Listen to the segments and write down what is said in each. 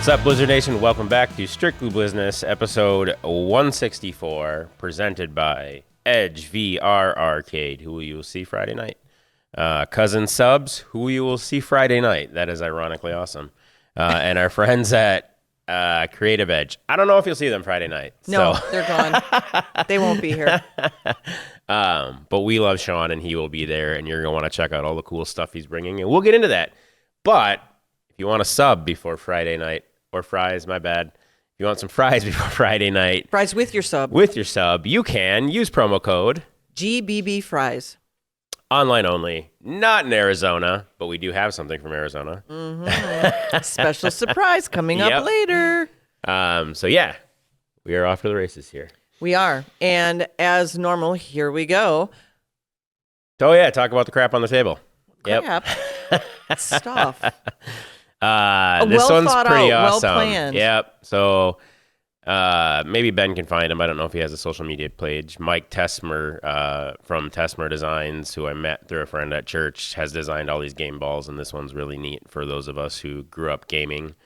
What's up, Blizzard Nation? Welcome back to Strictly Blizzness, episode 164, presented by Edge VR Arcade, who you will see Friday night. Cousin Subs, who you will see Friday night. That is ironically awesome. And our friends at Creative Edge. I don't know if you'll see them Friday night. No, they're gone. They won't be here. But we love Sean, and he will be there, and you're going to want to check out all the cool stuff he's bringing, and we'll get into that. But if you want a sub before Friday night, or fries, my bad. If you want some fries before Friday night. Fries with your sub. With your sub, you can use promo code GBB Fries. Online only, not in Arizona, but we do have something from Arizona. Mm-hmm. Special surprise coming up later. So yeah, we are off to the races here. We are. And as normal, here we go. Oh yeah, talk about the crap on the table. Crap. Stuff. This one's pretty awesome. Well planned. Yep. So maybe Ben can find him. I don't know if he has a social media page. Mike Tesmer from Tesmer Designs, who I met through a friend at church, has designed all these game balls, and this one's really neat for those of us who grew up gaming.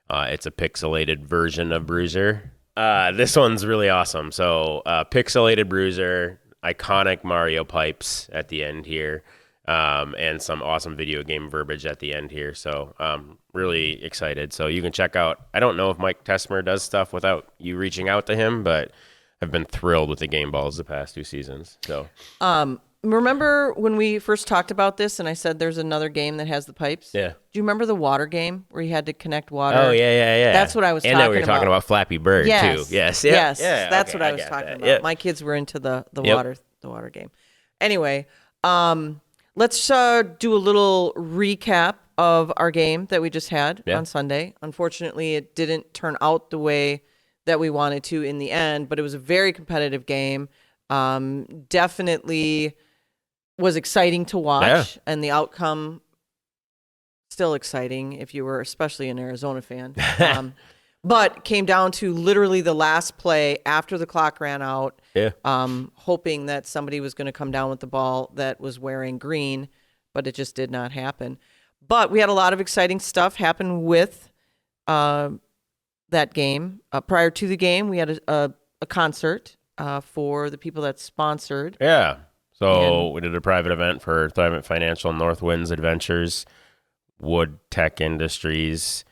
It's a pixelated version of Bruiser. This one's really awesome. So pixelated Bruiser, iconic Mario pipes at the end here. And some awesome video game verbiage at the end here. So really excited. So you can check out, I don't know if Mike Tesmer does stuff without you reaching out to him, but I've been thrilled with the game balls the past 2 seasons. So remember when we first talked about this and I said there's another game that has the pipes? Yeah. Do you remember the water game where you had to connect water? Oh, yeah. That's what I was talking about. And then we were talking about Flappy Bird, too. Yes. Yes. Yeah, That's okay, what I was talking about. Yep. My kids were into the water game. Anyway, let's do a little recap of our game that we just had on Sunday. Unfortunately, it didn't turn out the way that we wanted to in the end, but it was a very competitive game. Definitely was exciting to watch, and the outcome still exciting if you were especially an Arizona fan. But came down to literally the last play after the clock ran out, hoping that somebody was going to come down with the ball that was wearing green, but it just did not happen. But we had a lot of exciting stuff happen with that game. Prior to the game, we had a concert for the people that sponsored. Yeah. So we did a private event for Thrivent Financial, Northwinds Adventures, Wood Tech Industries,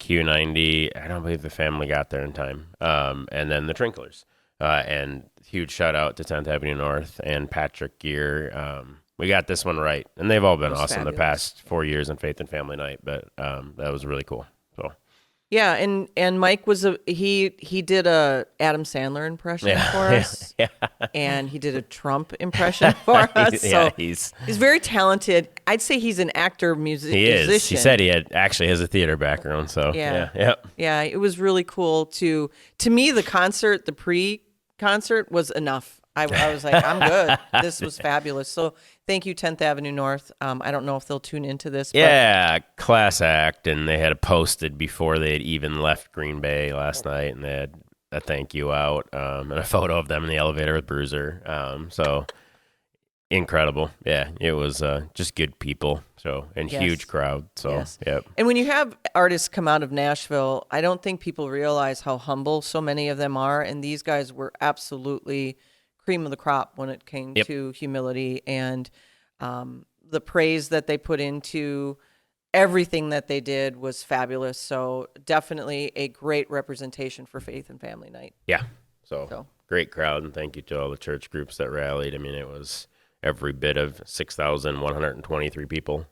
Q90. I don't believe the family got there in time. And then the Trinklers. And huge shout out to 10th Avenue North and Patrick Gear. We got this one right. And they've all been awesome the past 4 years in Faith and Family Night. But that was really cool. So yeah, and Mike was he did a Adam Sandler impression for us. And he did a Trump impression for us. So he's very talented. I'd say he's an actor musician. He is. He said he actually has a theater background. So yeah, it was really cool to me. The pre-concert was enough. I was like, I'm good. This was fabulous. So thank you, 10th Avenue North. I don't know if they'll tune into this. Yeah, class act, and they had it posted before they had even left Green Bay last night, and they had a thank you out and a photo of them in the elevator with Bruiser. So incredible. Yeah, it was just good people. So and huge crowd. So yep. And when you have artists come out of Nashville, I don't think people realize how humble so many of them are, and these guys were absolutely cream of the crop when it came to humility and the praise that they put into everything that they did was fabulous. So definitely a great representation for Faith and Family Night. Yeah. So great crowd, and thank you to all the church groups that rallied. I mean, it was every bit of 6,123 people,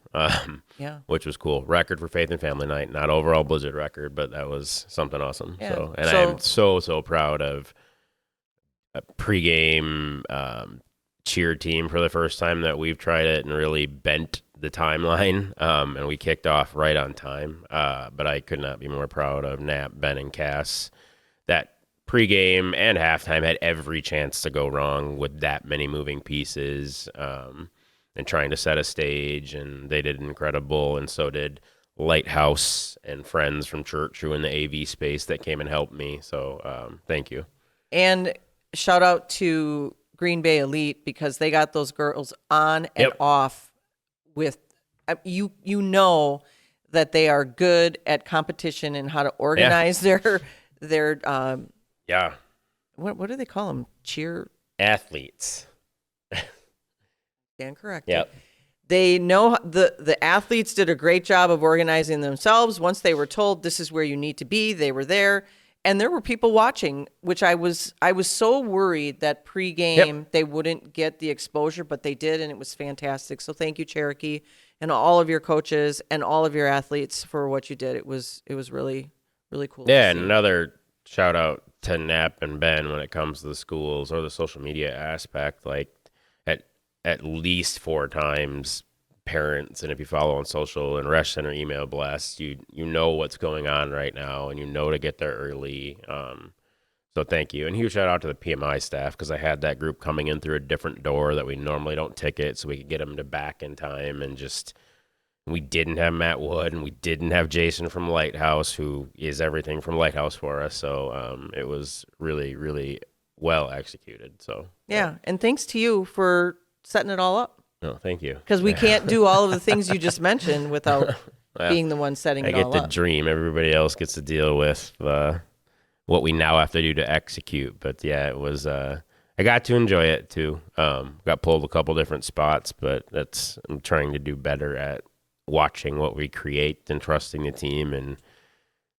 which was cool. Record for Faith and Family Night, not overall Blizzard record, but that was something awesome. Yeah. So, and I am so proud of a pregame cheer team for the first time that we've tried it and really bent the timeline. And we kicked off right on time. But I could not be more proud of Nap, Ben, and Cass. That pregame and halftime had every chance to go wrong with that many moving pieces and trying to set a stage. And they did incredible. And so did Lighthouse and friends from church who in the AV space that came and helped me. So thank you. And shout out to Green Bay Elite because they got those girls on and off with, you know, that they are good at competition and how to organize their what do they call them? Cheer athletes. Stand corrected. Yep. They know the athletes did a great job of organizing themselves. Once they were told this is where you need to be, they were there. And there were people watching, which I was so worried that pregame they wouldn't get the exposure, but they did, and it was fantastic. So thank you, Cherokee, and all of your coaches and all of your athletes for what you did. It was really, really cool. Yeah, and another shout out to Nap and Ben when it comes to the schools or the social media aspect. Like at least 4 times parents, and if you follow on social and Resh Center email blasts, you know what's going on right now, and you know to get there early. So thank you, and huge shout out to the PMI staff, because I had that group coming in through a different door that we normally don't ticket, so we could get them to back in time. And just, we didn't have Matt Wood, and we didn't have Jason from Lighthouse, who is everything from Lighthouse for us. So it was really, really well executed. So yeah, and thanks to you for setting it all up. No, thank you. Because we can't do all of the things you just mentioned without being the one setting it all up. I get to dream. Everybody else gets to deal with what we now have to do to execute. But yeah, it was. I got to enjoy it too. Got pulled a couple different spots, but I'm trying to do better at watching what we create and trusting the team. And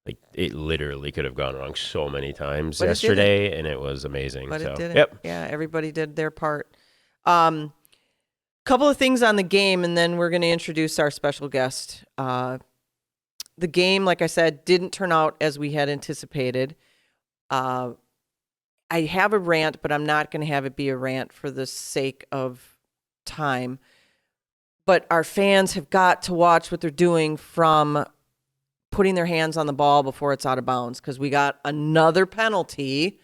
like, it literally could have gone wrong so many times yesterday, and it was amazing. But so, it didn't. Yep. Yeah, everybody did their part. Couple of things on the game, and then we're going to introduce our special guest. The game, like I said, didn't turn out as we had anticipated. I have a rant, but I'm not going to have it be a rant for the sake of time. But our fans have got to watch what they're doing from putting their hands on the ball before it's out of bounds, because we got another penalty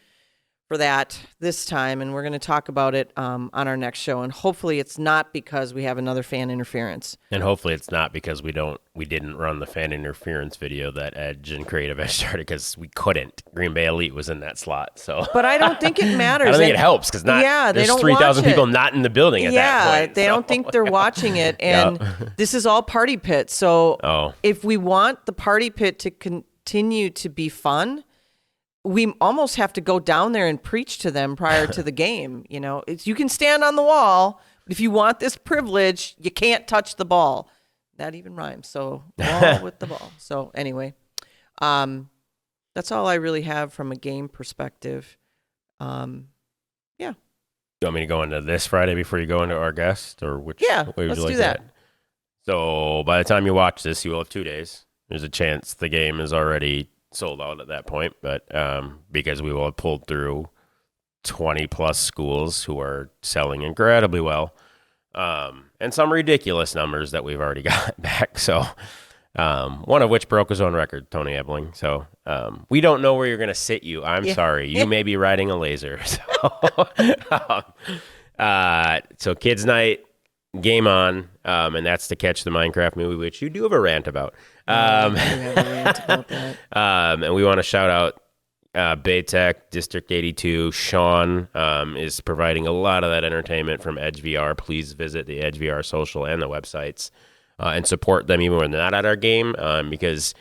for that this time, and we're going to talk about it on our next show. And hopefully it's not because we have another fan interference. And hopefully it's not because we didn't run the fan interference video that Edge and Creative Edge started, because we couldn't. Green Bay Elite was in that slot. So, but I don't think it matters. I don't think it helps, because there's 3,000 people not in the building at that point. Yeah, they don't think they're watching it. And this is all party pit. So if we want the party pit to continue to be fun, we almost have to go down there and preach to them prior to the game. You know, you can stand on the wall, but if you want this privilege, you can't touch the ball. That even rhymes. So wall with the ball. So anyway, that's all I really have from a game perspective. Yeah. You want me to go into this Friday before you go into our guest, or which? Yeah, way would let's you like do that. So by the time you watch this, you will have 2 days. There's a chance the game is already sold out at that point, but because we will have pulled through 20 plus schools who are selling incredibly well, and some ridiculous numbers that we've already got back. So one of which broke his own record, Tony Ebling. So we don't know where you're going to sit you. I'm sorry. You may be riding a laser. So kids night, game on, and that's to catch the Minecraft movie, which you do have a rant about. And we want to shout out Baytech, District 82. Sean is providing a lot of that entertainment from Edge VR. Please visit the Edge VR social and the websites and support them even when they're not at our game, because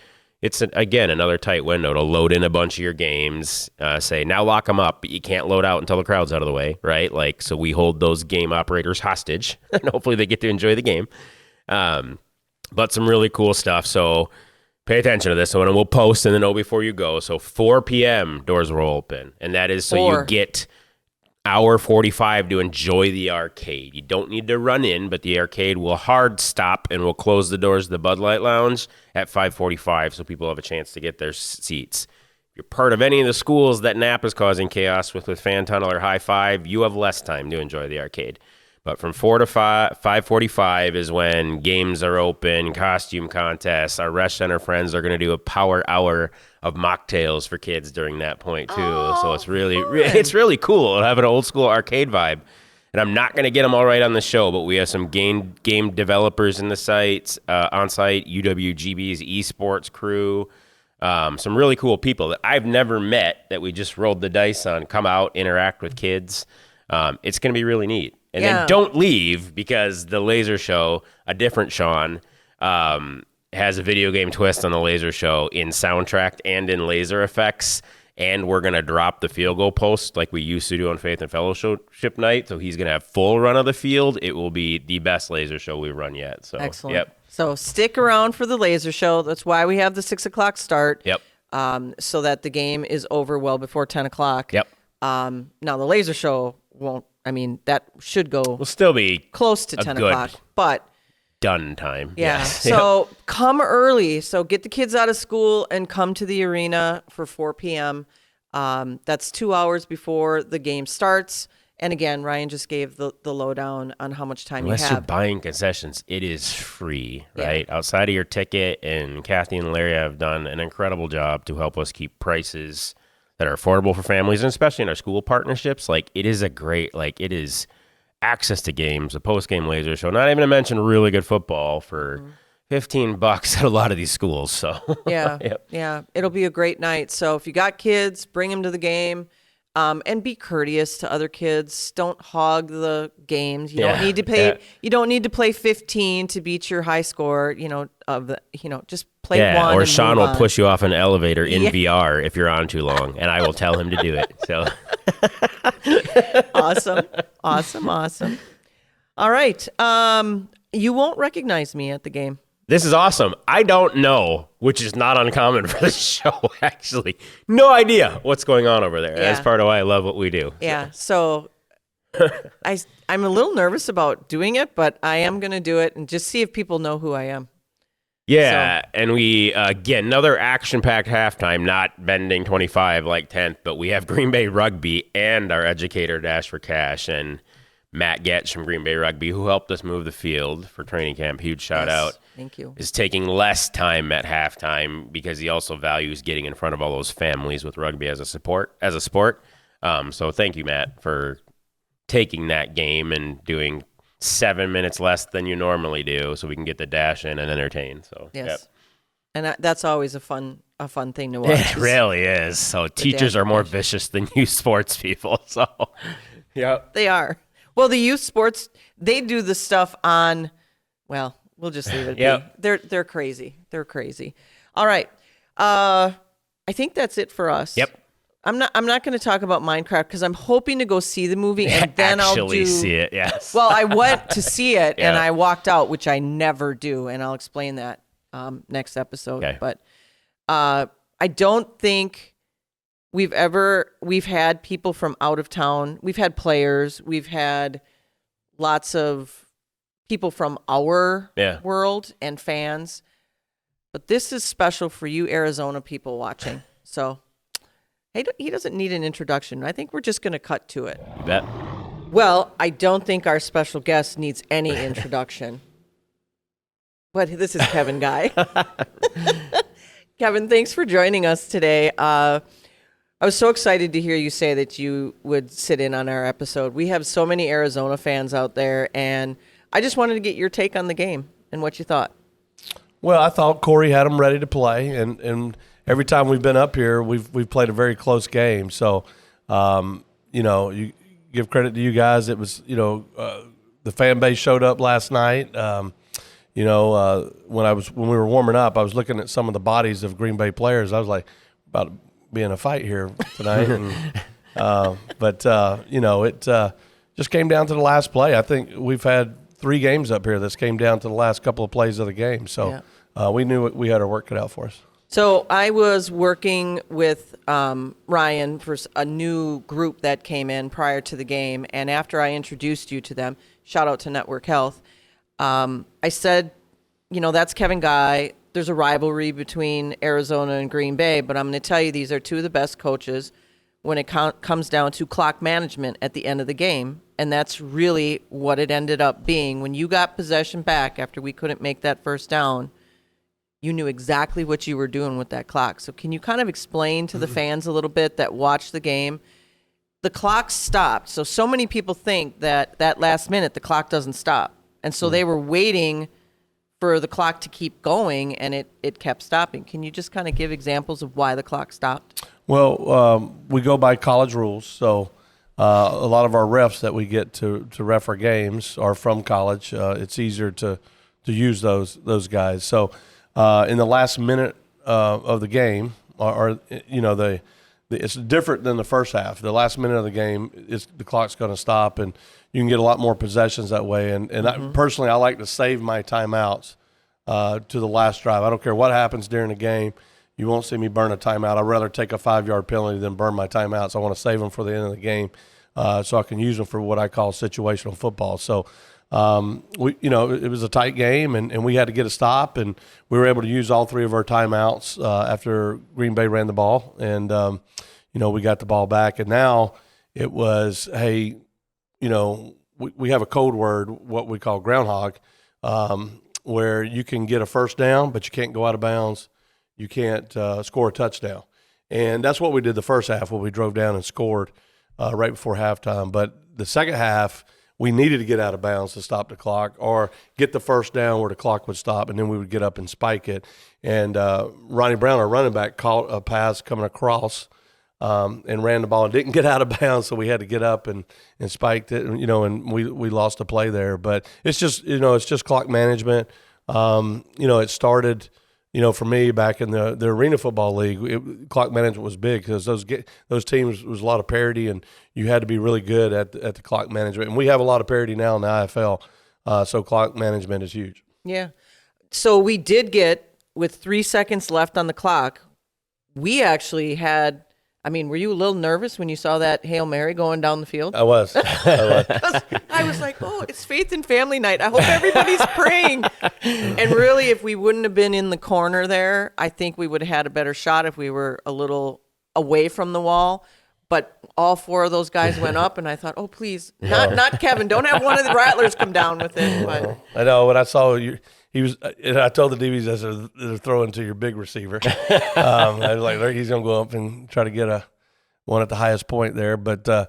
it's, again, another tight window to load in a bunch of your games, say, now lock them up, but you can't load out until the crowd's out of the way, right? Like, so we hold those game operators hostage, and hopefully they get to enjoy the game. But some really cool stuff. So pay attention to this one, and we'll post in the know before you go. So 4 p.m. doors will open, and that is so you get hour 45 to enjoy the arcade. You don't need to run in, but the arcade will hard stop and will close the doors to the Bud Light Lounge at 5:45, so people have a chance to get their seats. If you're part of any of the schools that Nap is causing chaos with Fan Tunnel or High Five, you have less time to enjoy the arcade. But from 4 to 5:45 is when games are open, costume contests. Our Resh Center friends are going to do a power hour of mocktails for kids during that point too. So it's really cool. It'll have an old school arcade vibe. And I'm not going to get them all right on the show, but we have some game developers in the sites on site. UWGB's esports crew. Some really cool people that I've never met that we just rolled the dice on. Come out, interact with kids. It's going to be really neat. And then don't leave, because the laser show, a different Sean, has a video game twist on the laser show in soundtrack and in laser effects. And we're going to drop the field goal post like we used to do on Faith and Fellowship night. So he's going to have full run of the field. It will be the best laser show we've run yet. So, excellent. Yep. So stick around for the laser show. That's why we have the 6 o'clock start. Yep. So that the game is over well before 10 o'clock. Yep. Now the laser show won't, that should go We'll still be close to 10 o'clock, but done time. yeah. Yes. So come early. So get the kids out of school and come to the arena for 4 p.m. That's 2 hours before the game starts. And again, Ryan just gave the lowdown on how much time Unless you you're have. buying concessions, it is free, Yeah. right? Outside of your ticket, and Kathy and Larry have done an incredible job to help us keep prices that are affordable for families, and especially in our school partnerships. Like, it is a great, it is access to games, a post-game laser show, not even to mention really good football for $15 at a lot of these schools. So Yeah. Yep. Yeah. It'll be a great night. So if you got kids, bring them to the game. And be courteous to other kids. Don't hog the games. You don't need to play. Yeah. You don't need to play 15 to beat your high score. Just play one. Or and Sean move will on. push you off an elevator in VR if you're on too long, and I will tell him to do it. So Awesome. All right. You won't recognize me at the game. this is awesome. I don't know, which is not uncommon for this show, actually. No idea what's going on over there. Yeah. That's part of why I love what we do. Yeah. So I'm a little nervous about doing it, but I am going to do it and just see if people know who I am. Yeah, and we, again, another action-packed halftime, not bending 25 like 10th, but we have Green Bay Rugby and our educator Dash for Cash, and Matt Getch from Green Bay Rugby, who helped us move the field for training camp, huge shout out. Thank you. Is taking less time at halftime because he also values getting in front of all those families with rugby as a sport. So thank you, Matt, for taking that game and doing 7 minutes less than you normally do, so we can get the dash in and entertain. So Yes. yep. And that's always a fun thing to watch. It really is. So teachers are more vicious than you sports people. So yeah, They are. Well, the youth sports, they do the stuff on, well, we'll just leave it. Yep. They're crazy. They're crazy. All right. I think that's it for us. Yep. I'm not going to talk about Minecraft because I'm hoping to go see the movie and then actually I'll see it. Yes. Well, I went to see it and Yeah. I walked out, which I never do, and I'll explain that next episode. Okay. But I don't think we've had people from out of town. We've had players. We've had lots of people from our world and fans. But this is special for you Arizona people watching. So he doesn't need an introduction. I think we're just going to cut to it. You bet. Well, I don't think our special guest needs any introduction. But this is Kevin Guy. Kevin, thanks for joining us today. I was so excited to hear you say that you would sit in on our episode. We have so many Arizona fans out there, and I just wanted to get your take on the game and what you thought. Well, I thought Corey had them ready to play, and every time we've been up here, we've played a very close game. So, you give credit to you guys. It was, the fan base showed up last night. When we were warming up, I was looking at some of the bodies of Green Bay players. I was like, about to be in a fight here tonight. It just came down to the last play. I think we've had 3 games up here that's came down to the last couple of plays of the game. So we knew we had our work cut out for us. So I was working with Ryan for a new group that came in prior to the game, and after I introduced you to them, shout out to Network Health, I said, that's Kevin Guy. There's a rivalry between Arizona and Green Bay, but I'm going to tell you these are 2 of the best coaches when it comes down to clock management at the end of the game, and that's really what it ended up being. When you got possession back after we couldn't make that first down, you knew exactly what you were doing with that clock. So can you kind of explain to the fans a little bit that watched the game? The clock stopped. So many people think that last minute the clock doesn't stop. And so they were waiting for the clock to keep going, and it kept stopping. Can you just kind of give examples of why the clock stopped? Well, we go by college rules. So a lot of our refs that we get to ref our games are from college. It's easier to use those guys. So in the last minute of the game, or it's different than the first half. The last minute of the game, the clock's going to stop, and you can get a lot more possessions that way. And personally, I like to save my timeouts to the last drive. I don't care what happens during the game. You won't see me burn a timeout. I'd rather take a 5-yard penalty than burn my timeouts. I want to save them for the end of the game so I can use them for what I call situational football. So, it was a tight game, and we had to get a stop, and we were able to use all 3 of our timeouts after Green Bay ran the ball, and, we got the ball back. And now it was, hey, we have a code word, what we call groundhog, where you can get a first down, but you can't go out of bounds. You can't score a touchdown. And that's what we did the first half, where we drove down and scored right before halftime. But the second half, we needed to get out of bounds to stop the clock or get the first down where the clock would stop, and then we would get up and spike it. And Ronnie Brown, our running back, caught a pass coming across and ran the ball and didn't get out of bounds, so we had to get up and spiked it, and we lost a play there. But it's just clock management. It started – for me back in the Arena Football League, clock management was big because those teams was a lot of parity, and you had to be really good at the clock management. And we have a lot of parity now in the IFL, so clock management is huge. Yeah. So we did get, with 3 seconds left on the clock, we actually had – were you a little nervous when you saw that Hail Mary going down the field? I was. I was like, it's Faith and Family Night. I hope everybody's praying. And really, if we wouldn't have been in the corner there, I think we would have had a better shot if we were a little away from the wall. But all 4 of those guys went up, and I thought, oh, please, not Kevin. Don't have one of the Rattlers come down with it. But I know. When I saw you, I told the DBs they're throwing to your big receiver. I was like, he's going to go up and try to get one at the highest point there. But, our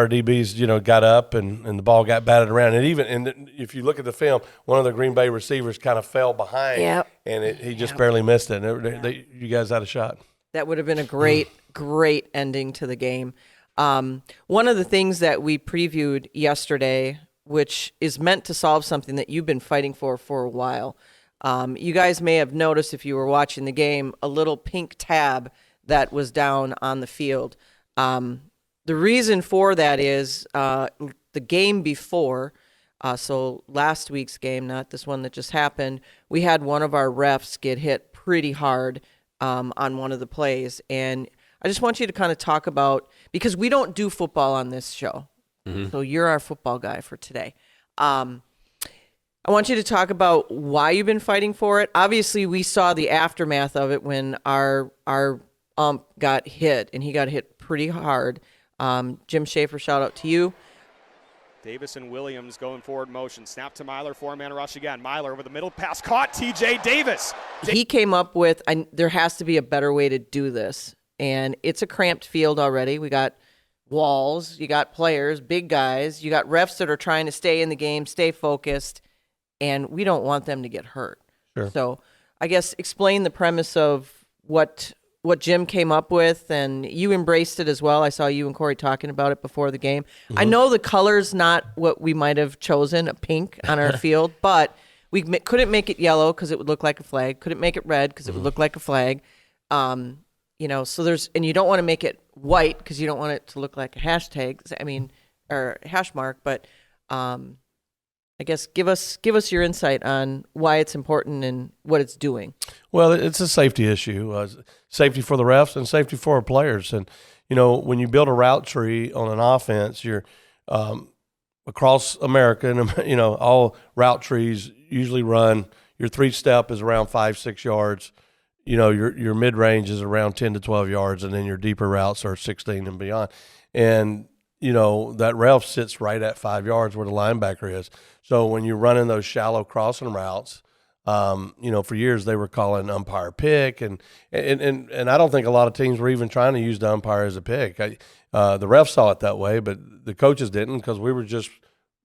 DBs, got up and the ball got batted around. And if you look at the film, one of the Green Bay receivers kind of fell behind, and he just barely missed it. And you guys had a shot. That would have been a great ending to the game. One of the things that we previewed yesterday, which is meant to solve something that you've been fighting for a while. You guys may have noticed, if you were watching the game, a little pink tab that was down on the field. The reason for that is the game before, so last week's game, not this one that just happened, we had one of our refs get hit pretty hard on one of the plays. And I just want you to kind of talk about, because we don't do football on this show. Mm-hmm. So you're our football guy for today. I want you to talk about why you've been fighting for it. Obviously, we saw the aftermath of it when our ump got hit, and he got hit pretty hard. Jim Schaefer, shout out to you. Davis and Williams going forward motion. Snap to Myler, 4-man rush again. Myler over the middle, pass caught, TJ Davis. He came up with, there has to be a better way to do this. And it's a cramped field already. We got walls, you got players, big guys, you got refs that are trying to stay in the game, stay focused, and we don't want them to get hurt. Sure. So I guess explain the premise of what Jim came up with, and you embraced it as well. I saw you and Corey talking about it before the game. Mm-hmm. I know the color's not what we might have chosen, a pink on our field, but we couldn't make it yellow because it would look like a flag. Couldn't make it red because it would look like a flag. So there's, and you don't want to make it white because you don't want it to look like a hashtag, or hash mark. But I guess give us your insight on why it's important and what it's doing. Well, it's a safety issue, safety for the refs and safety for our players. And, when you build a route tree on an offense, you're across America, and, all route trees usually run, your 3-step is around 5-6 yards. Your mid-range is around 10 to 12 yards, and then your deeper routes are 16 and beyond. And, that ref sits right at 5 yards where the linebacker is. So when you're running those shallow crossing routes, for years they were calling umpire pick, and I don't think a lot of teams were even trying to use the umpire as a pick. The refs saw it that way, but the coaches didn't, because we were just,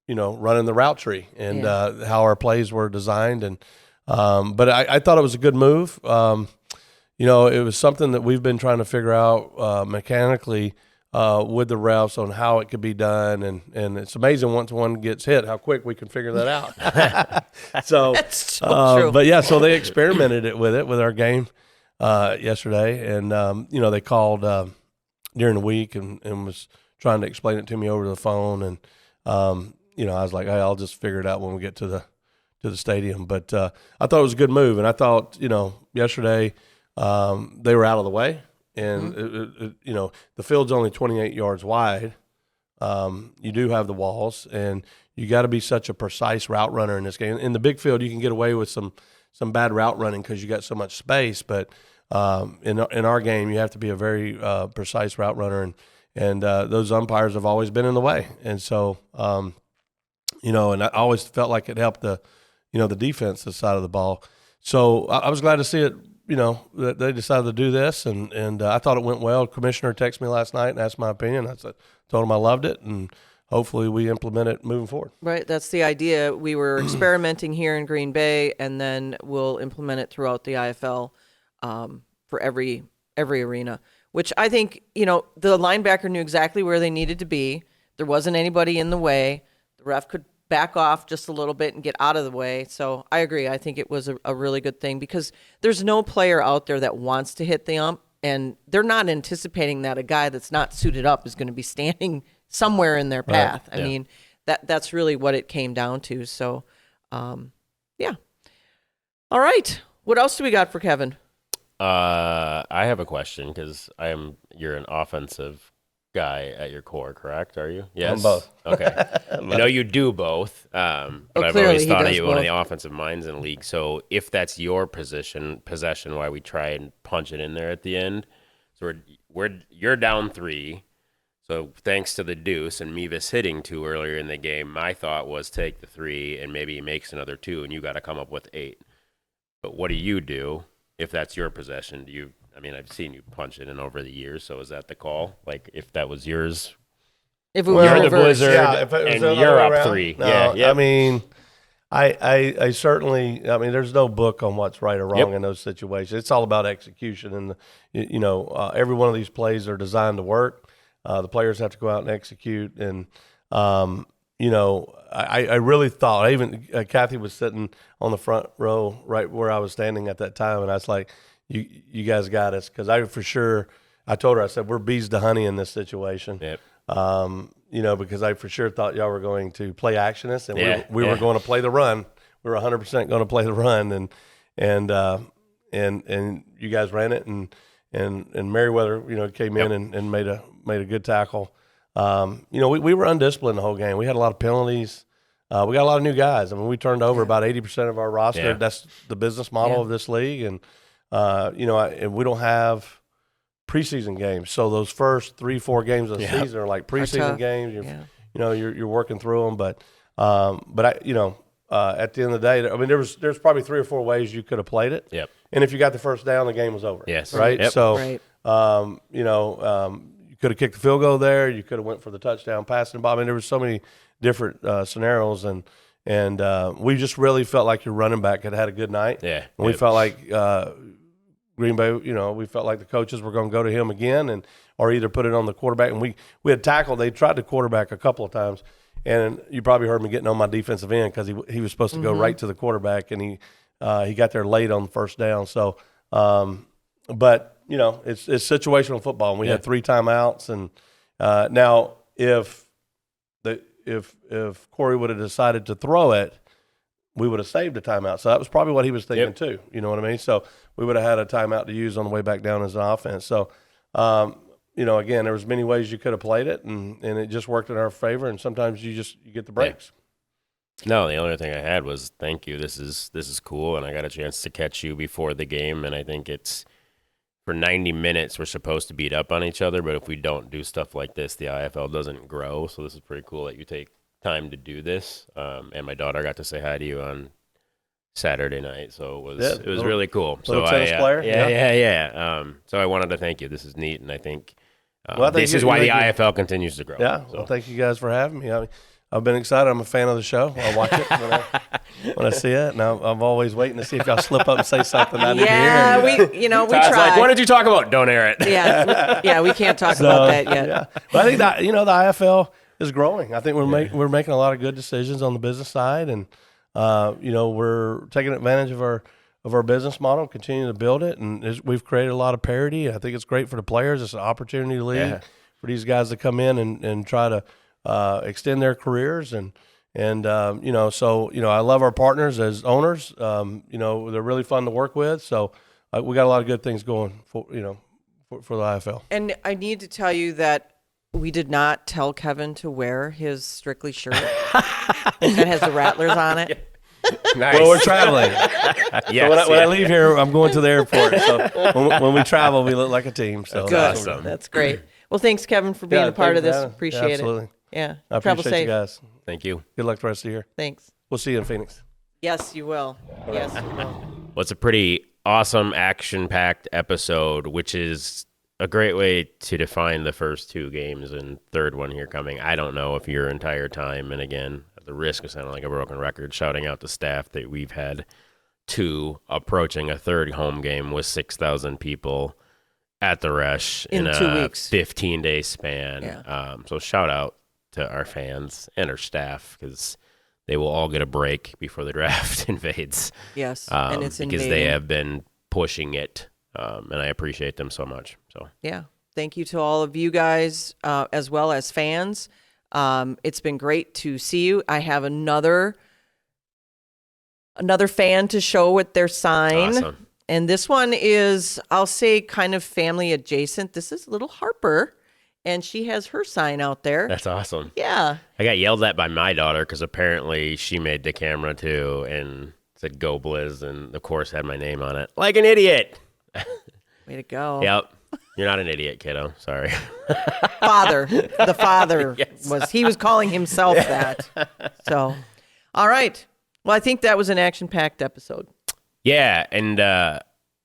running the route tree and how our plays were designed. And but I thought it was a good move. It was something that we've been trying to figure out mechanically with the refs on how it could be done, and it's amazing once one gets hit how quick we can figure that out. So, That's so true. But yeah, so they experimented with our game yesterday, and they called during the week and was trying to explain it to me over the phone, and I was like, hey, I'll just figure it out when we get to the stadium. But I thought it was a good move, and I thought yesterday they were out of the way. And the field's only 28 yards wide. You do have the walls, and you got to be such a precise route runner in this game. In the big field, you can get away with some bad route running because you got so much space. But in our game, you have to be a very precise route runner, and those umpires have always been in the way. And so, and I always felt like it helped the defensive side of the ball. So I was glad to see it. That they decided to do this, and I thought it went well. Commissioner texted me last night and asked my opinion. Told him I loved it, and hopefully we implement it moving forward. Right, that's the idea. We were experimenting here in Green Bay, and then we'll implement it throughout the IFL for every arena, which I think, the linebacker knew exactly where they needed to be. There wasn't anybody in the way. The ref could back off just a little bit and get out of the way. So I agree. I think it was a really good thing because there's no player out there that wants to hit the ump, and they're not anticipating that a guy that's not suited up is going to be standing somewhere in their path. Right. I mean, that's really what it came down to. So, yeah. All right. What else do we got for Kevin? I have a question because you're an offensive guy at your core, correct? Are you? Yes. I'm both. Okay. I know you do both, but I've clearly always he thought of does you one of both. the offensive minds in the league. So if that's your possession, why we try and punch it in there at the end? So you're down 3. So thanks to the deuce and Mevis hitting 2 earlier in the game, my thought was take the 3 and maybe he makes another 2, and you got to come up with 8. But what do you do if that's your possession? I've seen you punch it in over the years, so is that the call? Like, if that was yours, If it was you're the reversed. Blizzard, Yeah, if it was and the other you're way up around. 3. No, Yeah. I certainly. There's no book on what's right or wrong Yep. in those situations. It's all about execution, and every one of these plays are designed to work. The players have to go out and execute, and I really thought. Kathy was sitting on the front row, right where I was standing at that time, and I was like, "You guys got us," because I told her, I said, we're bees to honey in this situation. Yep. Because I for sure thought y'all were going to play action us, and Yeah, we were going to play the run. We were 100% going to play the run, and you guys ran it, and Merriweather, came in and made a good tackle. We were undisciplined the whole game. We had a lot of penalties. We got a lot of new guys. We turned over about 80% of our roster. Yeah. That's the business model of this league, and and we don't have preseason games. So those first 3-4 games of the season are like preseason games. You're working through them, but at the end of the day, there's probably 3 or 4 ways you could have played it. Yep. And if you got the first down, the game was over. Yes. Right. Yep. So, Right. you could have kicked the field goal there. You could have went for the touchdown, passing the ball. There were so many different scenarios, and we just really felt like your running back had a good night. Yeah. And we felt like Green Bay, we felt like the coaches were going to go to him again, or either put it on the quarterback. And we had tackled. They tried to quarterback a couple of times, and you probably heard me getting on my defensive end because he was supposed to go right to the quarterback, and he got there late on the first down. So, but it's situational football, and we had 3 timeouts. And now if Corey would have decided to throw it, we would have saved a timeout. So that was probably what he was thinking too. You know what I mean? So we would have had a timeout to use on the way back down as an offense. So, again, there was many ways you could have played it, and it just worked in our favor. And sometimes you get the breaks. No, the only thing I had was thank you. This is cool, and I got a chance to catch you before the game, and I think it's for 90 minutes we're supposed to beat up on each other, but if we don't do stuff like this, the IFL doesn't grow. So this is pretty cool that you take time to do this. And my daughter got to say hi to you on Saturday night, so it was really cool. So tennis player, yeah. So I wanted to thank you. This is neat, and I think this is why the IFL continues to grow. Yeah, so. well, thank you guys for having me. I've been excited. I'm a fan of the show. I watch it when I see it, and I'm always waiting to see if y'all slip up and say something I need to hear. Yeah, we Todd's try. like, what did you talk about? Don't air it. Yeah, we can't talk about that yet. Yeah. But I think that, the IFL is growing. I think we're making a lot of good decisions on the business side, and we're taking advantage of our business model, continuing to build it, and we've created a lot of parity. I think it's great for the players. It's an opportunity league for these guys to come in and try to extend their careers, and I love our partners as owners. They're really fun to work with. So we got a lot of good things going for the IFL. And I need to tell you that we did not tell Kevin to wear his Strictly shirt that has the Rattlers on it. Nice. Well, we're traveling. Yes, when I leave here, I'm going to the airport. So when we travel, we look like a team. So Good. awesome. That's great. Well, thanks, Kevin, for being a part of this. Appreciate absolutely. it. Yeah. I Travel appreciate safe. you guys. Thank you. Good luck the rest of the year. Thanks. We'll see you in Phoenix. Yes, you will. Yes, you will. Well, it's a pretty awesome, action-packed episode, which is a great way to define the first two games and third one here coming. I don't know if your entire time, and again, at the risk of sounding like a broken record, shouting out to staff that we've had two approaching a third home game with 6,000 people at the Resch in 2 weeks, 15-day span. Yeah. So shout out to our fans and our staff, because they will all get a break before the draft invades. Yes, and it's because they have been pushing it, and I appreciate them so much. So yeah, thank you to all of you guys as well as fans. It's been great to see you. I have another fan to show with their sign. awesome. And this one is, I'll say, kind of family adjacent. This is little Harper, and she has her sign out there. That's awesome. Yeah. I got yelled at by my daughter because apparently she made the camera too and said "Go Blizz," and of course had my name on it, like an idiot. Way to go. Yep. You're not an idiot, kiddo. Sorry. The father Yes. was calling himself that. So, all right. Well, I think that was an action-packed episode. Yeah, and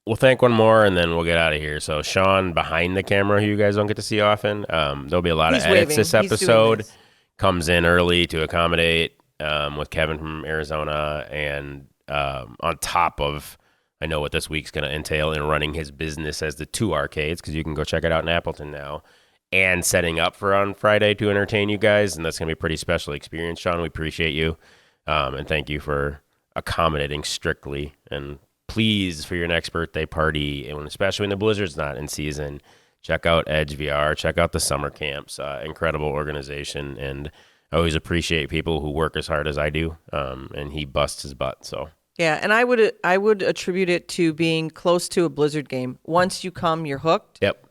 we'll thank one more, and then we'll get out of here. So Sean behind the camera, who you guys don't get to see often, there'll be a lot He's of edits waving. this He's doing episode. this. Comes in early to accommodate with Kevin from Arizona, and on top of, I know what this week's going to entail in running his business as the 2 arcades, because you can go check it out in Appleton now, and setting up for on Friday to entertain you guys, and that's going to be a pretty special experience, Sean. We appreciate you, and thank you for accommodating Strictly. And please, for your next birthday party, and especially when the Blizzard's not in season, check out Edge VR, check out the summer camps. Incredible organization, and I always appreciate people who work as hard as I do, and he busts his butt. So Yeah, and I would attribute it to being close to a Blizzard game. Once you come, you're hooked. yep,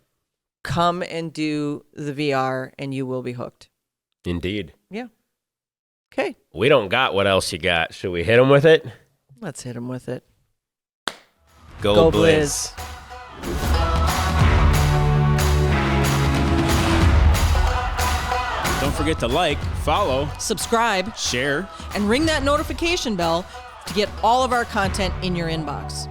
Come and do the VR, and you will be hooked. indeed. Yeah. Okay, We don't got what else you got. Should we hit him with it? let's hit him with it. Go, Go Blizz. Don't forget to like, follow, subscribe, share. and ring that notification bell to get all of our content in your inbox.